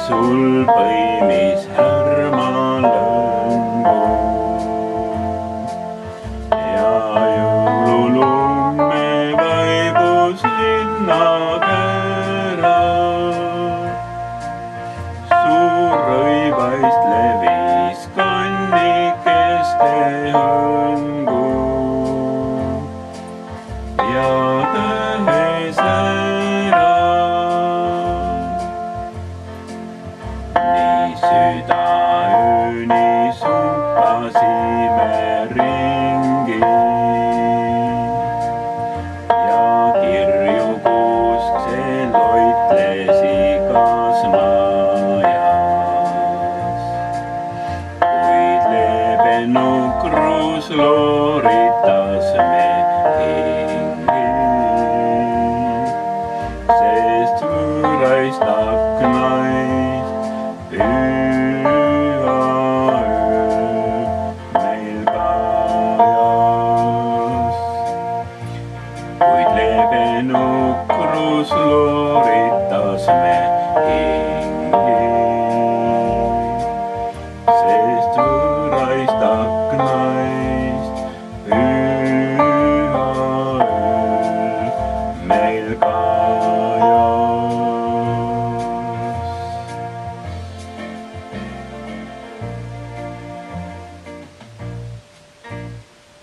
sul põimis härmalõngu ja jõululumme vaibus linna kära. Suur rõivaist levis kannikeste hõngu ja tõhes ära. Nii südaööni sumpasime ringi ja kirju kuusk see loitles igas majas. Kuid leebe nukrus looritas me hingi, sest võõraist aknaist püha öö meil kajas. Kuid leebe nukrus looritas me hingi.